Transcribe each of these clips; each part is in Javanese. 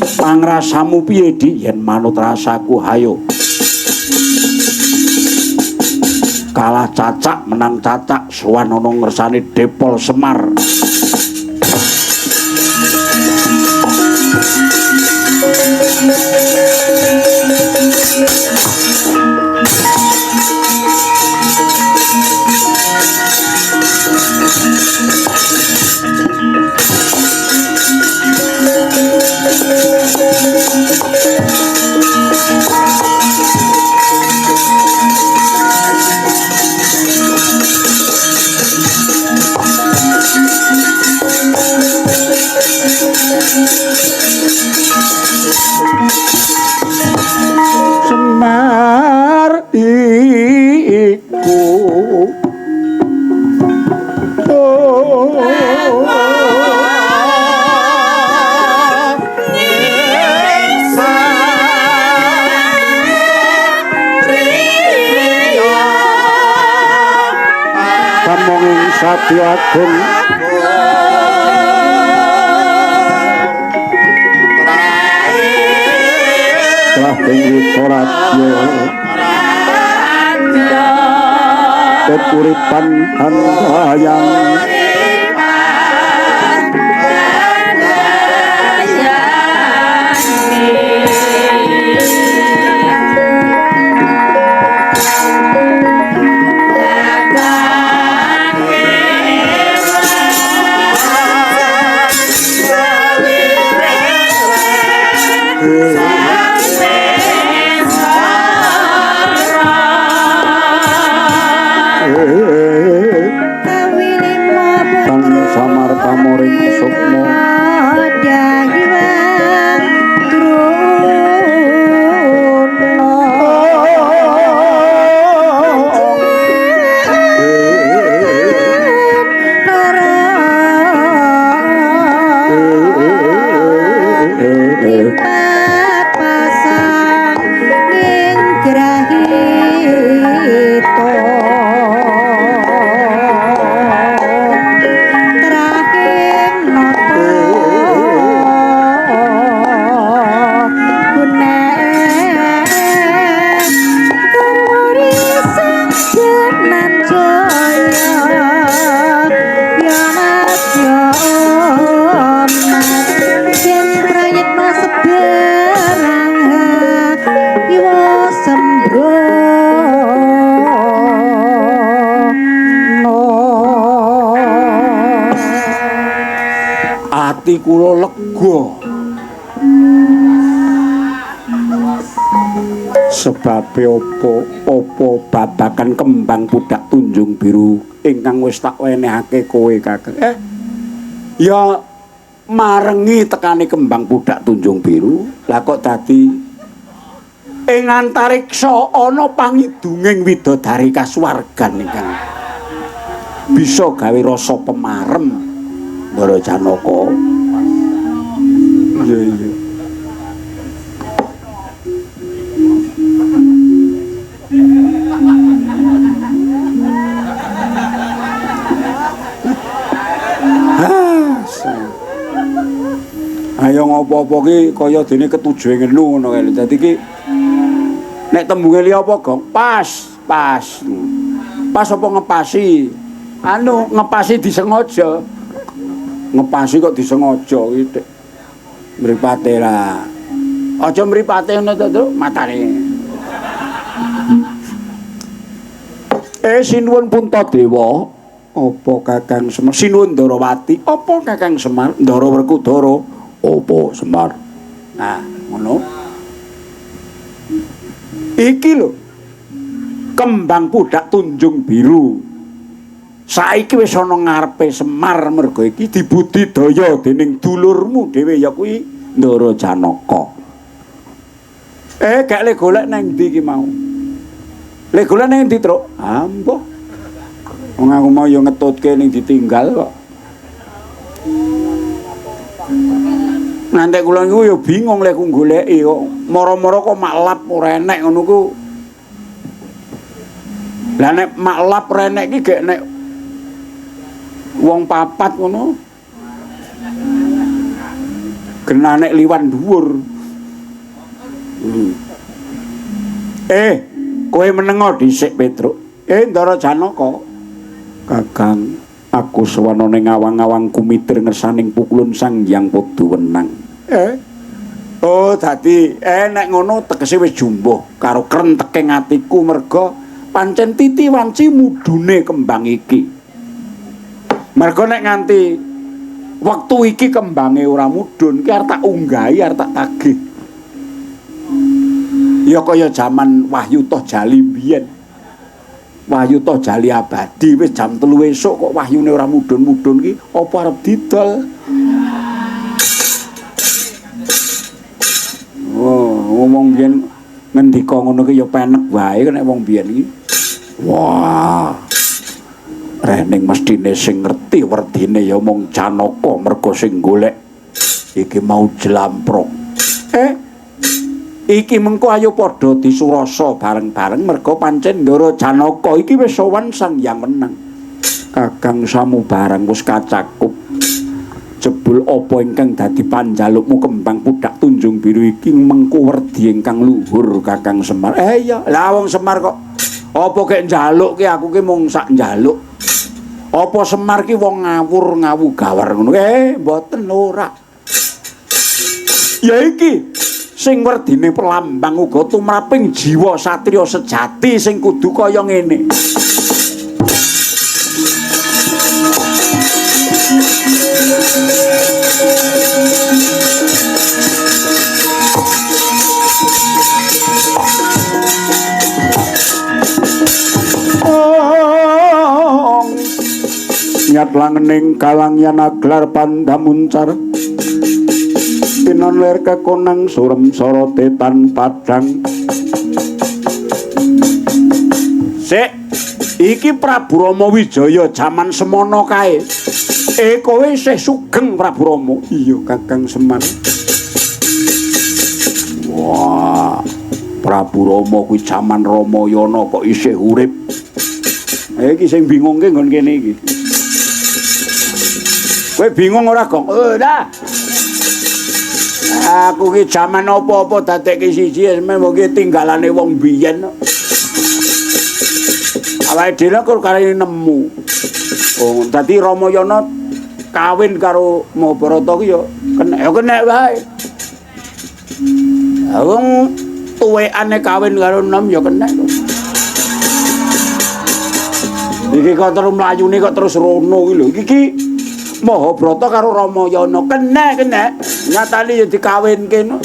Pangrasamu piye Di yen manut rasaku hayo. Kalah cacak menang cacak sowan ana ngersane Depol Semar. Semar iku Pamonging Sati Agung Kepuripan handayang ati kula lega sebabe apa babagan kembang pudak tunjung biru ingkang wis tak wenehake kowe Kakang ya marengi tekane kembang pudak tunjung biru lah kok dadi ing antariksa ana pangidunging widodari kasuwargan ingkang bisa gawe rasa pemarem Ndara Janaka. Iya iya. Ayo ngopo-opo ki kaya dene ketujuhe ngelu ngono kae. Dadi ki nek tembunge liya apa, Gong? Pas. Pas apa ngepasi? Anu, ngepasi disengaja. Ngepasi kok disengaja iki. Mripate lah. Aja mripate ngono to, matane. Sinuwun Puntadewa, apa Kakang Semar? Sinuwun Ndarawati, apa Kakang Semar? Ndara Werkudara, apa Semar? Nah, ngono. Iki lho. Kembang pudak tunjung biru. Saiki wis ana ngarepe Semar merga iki dibudidaya dening dulurmu dhewe ya kuwi Ndara Janaka. Gak le golek nang ndi iki mau? Le golek nang ndi, Truk? Ampuh. Wong aku mau yo ngetutke ning ditinggal kok. Nanti kula niku yo bingung lek ku goleki kok. Moro-moro kok maklap ora enek ngono ku. Lah nek maklap ora enek iki gek nek wong papat ngono genane liwan dhuwur. Kowe menengo dhisik Petruk. Ndara Janaka. Kakang, aku sawana ning awang-awang kumitir ngersaning pukulun Sang Hyang Padawenang. Oh, dadi nek ngono tegese wis jumbuh karo krenteking atiku merga pancen titi wanci mudune kembang iki. Merga nek nganti wektu iki kembange ora mudhun ki arep tak unggahi, arep tak tagih. Ya kaya jaman Wahyu Toh Jali biyen. Wahyu Toh Jali abadi wis jam 3 esuk kok wahyune ora mudhun-mudhun ki apa arep didol? Oh, ngomong biyen ngendika ngono ki ya penek wae nek wong biyen iki. Wah. Rening mestine sing ngerti werdine ya mung Janaka merga sing golek iki mau jlamprok. Iki mengko ayo padha disurasa bareng-bareng merga pancen Ndara Janaka iki wis sowan Sang Hyang Wenang. Kakang samubarang wis kacakup. Jebul apa ingkang dadi panjalukmu kembang pudak tunjung biru iki mengko werdi ingkang luhur Kakang Semar. Iya, lah wong Semar kok apa kek njaluk ki aku ki mung sak njaluk. Apa Semar ki wong ngawur ngawu gawar ngono. Mboten ora. Ya iki sing werdine perlambang uga tumraping jiwa satriya sejati sing kudu kaya ngene. Nyat langening kalangyan aglar pandamuncar pinon ler kekonang surem sorote tan padang. Sik, iki Prabu Rama Wijaya jaman semono kae. Kowe isih sugeng Prabu Rama? Iya, Kakang Semar. Wah, Prabu Rama kuwi jaman Ramayana kok isih urip. Iki sing bingungke nggon kene iki. Kowe bingung ora, Gong? Ora. Aku ki jaman apa-apa dadekke siji mung tinggalane wong biyen. Awake dhewe kok kare nemu. Oh, dadi Ramayana kawin karo Mahabharata ki ya kenek wae. Wong tuwekane kawin karo enom ya kenek kok. Iki kok terus mlayune kok terus rono ki lho. Iki Mahabharata karo Ramayana kenek. Nyatane ya dikawinke no.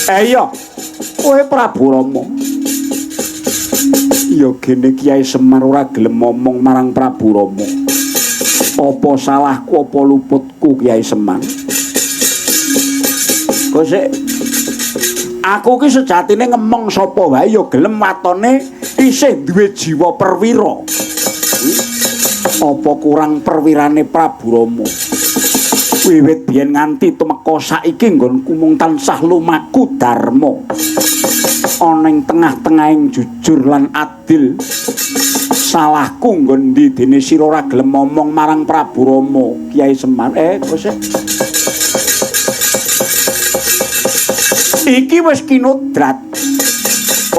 Iya. Kowe Prabu Rama. Ya gene Kiai Semar ora gelem ngomong marang Prabu Rama. Apa salahku apa luputku Kiai Semar? Kok sik aku ki sejatine ngemong sapa wae ya gelem watone isih duwe jiwa perwira. Apa kurang perwirane Prabu Rama? Wiwit biyen nganti tumeka saiki nggonku mung tansah lumaku dharma. Ana ing tengah-tengahing jujur lan adil. Salahku nggon ndi dene sira ora gelem ngomong marang Prabu Rama, Kiai Semar. Kok sik. Iki wis kinodrat.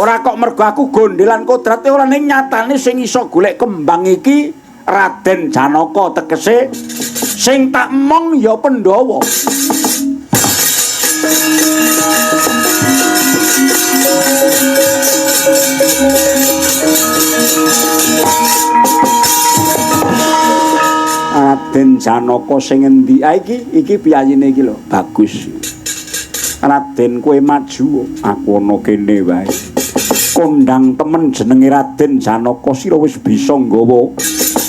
Ora kok mergo aku gondelan kodrate ora ning nyatane sing iso golek kembang iki Raden Janaka tegese sing tak mong ya Pandhawa. Raden Janaka sing endi? Iki piyayine iki lho, bagus. Raden kowe maju, aku ana kene wae. Kondang temen jenenge Raden Janaka sira wis bisa nggawa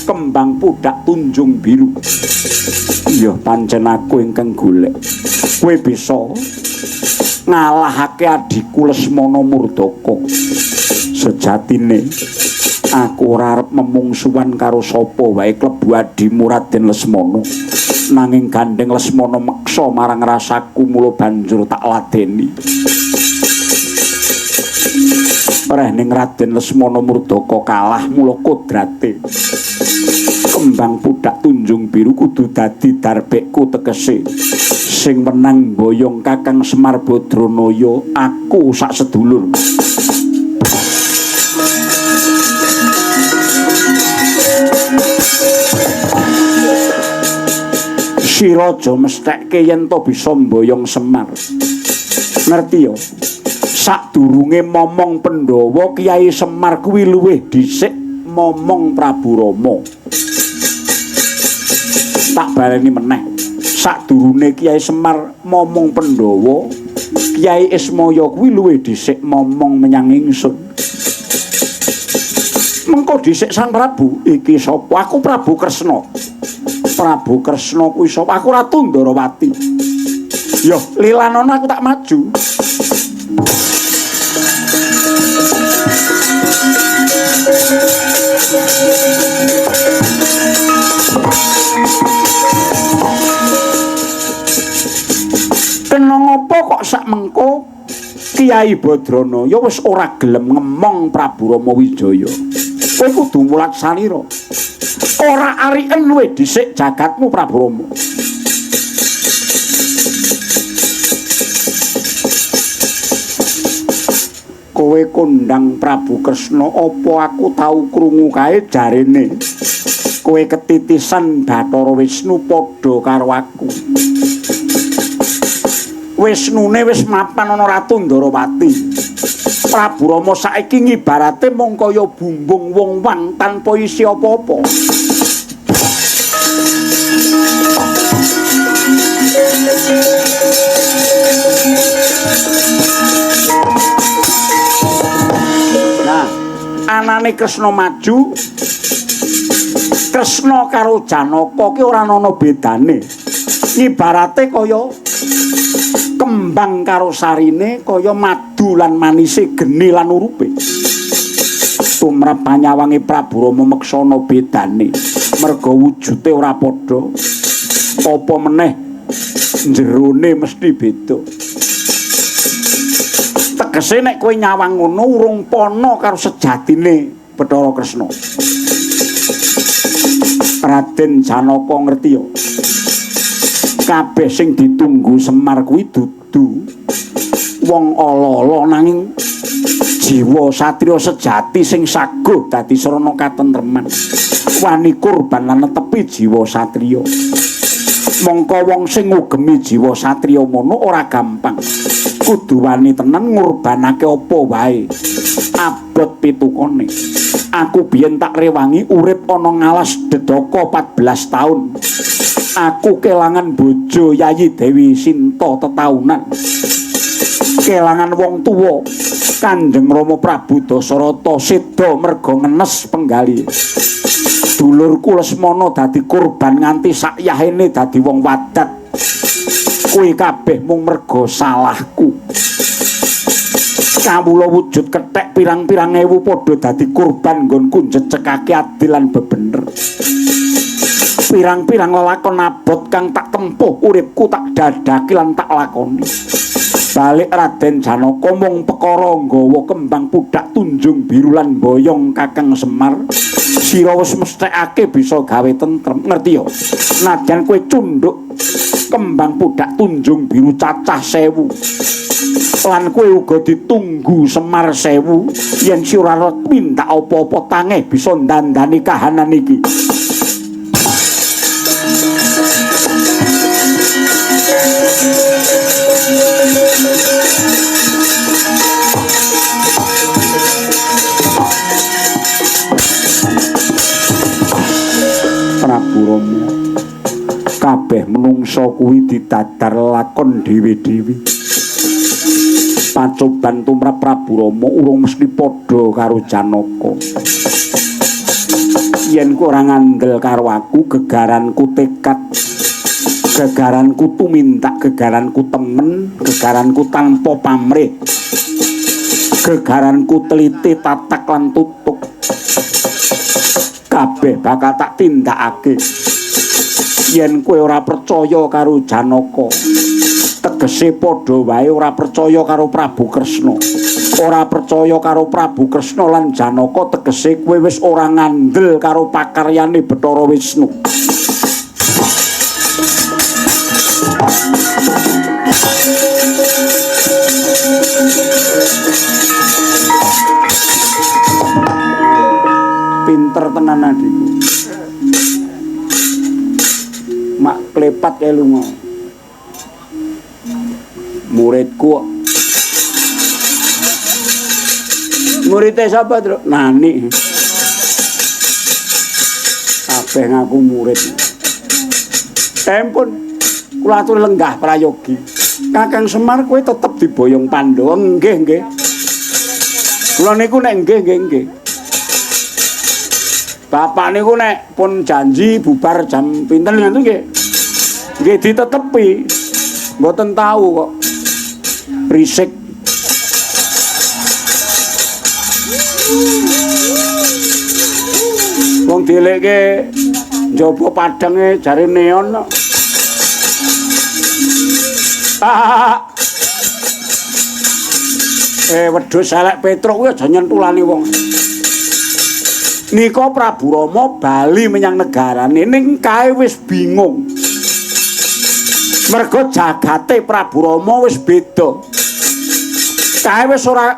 kembang pudak tunjung biru. Iya pancen aku ingkang golek. Kowe bisa ngalahake adhiku Lesmana Murdaka. Sejatine aku ora arep memungsuhan karo sapa wae klebu adimu Raden Lesmana. Nanging gandeng Lesmana meksa marang rasaku mula banjur tak ladeni. Reh ning Raden Lesmana Murdaka kalah mula kodrate kembang pudak Tunjung Biru kudu dadi darbekku tegese sing menang boyong Kakang Semar Badranaya aku sak sedulur. Si raja mesthekke yen to bisa mboyong Semar. Ngerti ya? Sadurunge momong Pandhawa Kyai Semar kuwi luwih dhisik momong Prabu Rama. Tak baleni meneh. Sadurunge Kyai Semar momong Pandhawa, Kyai Ismaya kuwi luwih dhisik momong menyang ingsun. Mengko dhisik Sang Prabu, iki sapa? Aku Prabu Kresna. Prabu Kresna kuwi sapa? Aku Ratu Ndarawati. Yo, lilanana aku tak maju. Kena ngopo kok sak mengko Kyai Badranaya wis ora gelem ngemong Prabu Rama Wijaya. Kowe kudu mulatsanira. Ora ariken luwih dhisik jagatmu Prabu Rama. Kowe kondang Prabu Kresna apa aku tau krungu kae jarene kowe ketitisan Bathara Wisnu padha karo aku. Wisnune wis mapan ana Ratu Ndarawati. Prabu Rama saiki ngibarate mung kaya bumbung wong wang tanpa isi apa-apa. Nah, anane Kresna maju, Kresna karo Janaka ki ora ana bedane. Ngibarate kaya kembang karo sarine, kaya madu lan manise geni lan urupe. Tumrap panyawange Prabu Rama meksana bedane, merga wujude ora padha. Apa meneh jerone mesti beda. Tegese nek kowe nyawang ngono urung pana karo sejatine Bathara Kresna. Raden Janaka ngerti ya. Kabeh sing ditunggu Semar kuwi dudu wong ala-ala nanging jiwa satriya sejati sing saguh dadi sarana katentreman. Wani kurban lan netepi jiwa satriya. Mongko wong sing ngugemi jiwa satriya mono ora gampang. Kudu wani tenan ngurbanake apa wae. Abot pitukone. Aku biyen tak rewangi urip ana ngalas Dedaka 14 taun. Aku kelangan bojo Yayi Dewi Sinta tetaunan. Kelangan wong tuwa Kanjeng Rama Prabu Dasarata seda merga ngenes penggali. Dulurku Lesmana dadi kurban nganti sakyahene dadi wong wadat. Kuwi kabeh mung merga salahku. Kawula wujud kethek pirang-pirang ewu padha dadi kurban nggonku njecekake adil lan bebener. Pirang-pirang lelakon abot kang tak tempuh uripku tak dadaki lan tak lakoni. Balik Raden Janaka mung perkara nggawa kembang pudak Tunjung Biru lan boyong Kakang Semar. Sira wis mesthekake bisa gawe tentrem, ngerti ya? Nadyan kowe cundhuk kembang pudak Tunjung Biru cacah 1000. Lan kowe uga ditunggu Semar 1000 yen sira minta apa-apa tangeh bisa ndandani kahanan iki. Prabu Rama kabeh menungsa kuwi didadar lakon dhewe-dhewe. Pacoban tumrap Prabu Rama urung mesti padha karo Janaka. Yen ora ngandel karo aku, gegaranku tekad, gegaranku tumindak, gegaranku temen, gegaranku tanpa pamrih, gegaranku teliti tatak lan tutuk. Kabeh bakal tak tindakake. Yen kowe ora percaya karo Janaka, tegese padha wae ora percaya karo Prabu Kresna. Ora percaya karo Prabu Kresna lan Janaka tegese kowe wis ora ngandel karo pakaryane Bathara Wisnu. Pinter tenan adikku. Mak klepat kae lunga. Muridku. Muridé sapa, Tru? Nani. Kabeh ngaku murid. Tempun kula atur lenggah prayogi. Kakang Semar kowe tetep diboyong Pandhawa. Nggih, nggih. Kula niku nek nggih. Bapak niku nek pun janji bubar jam pinten ngoten nggih. Nggih ditetepi. Mboten tahu kok. Risik. Wong dielekke njaba padhange jare neon kok. Wedhus elek Petruk kuwi aja nyentulani wong. Nika Prabu Rama bali menyang negarane ning kae wis bingung. Merga jagate Prabu Rama wis beda. Kae wis ora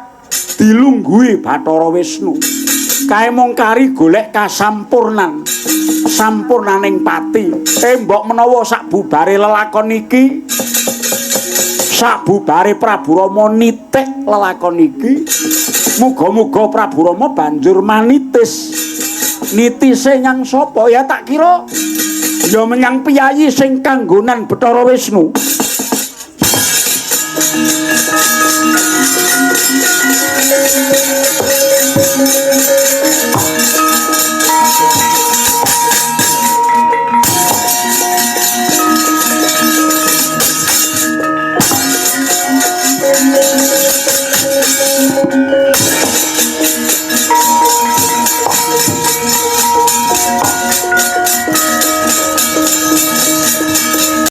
dilungguhi Bathara Wisnu. Kae mung kari golek kasampurnan. Sampurnaning pati. Mbok menawa sak bubare lelakon iki, sak bubare Prabu Rama nitik lelakon iki, muga-muga Prabu Rama banjur manitis. Nitise nyang sapa? Ya tak kira ya menyang piyayi sing kanggonan Bathara Wisnu.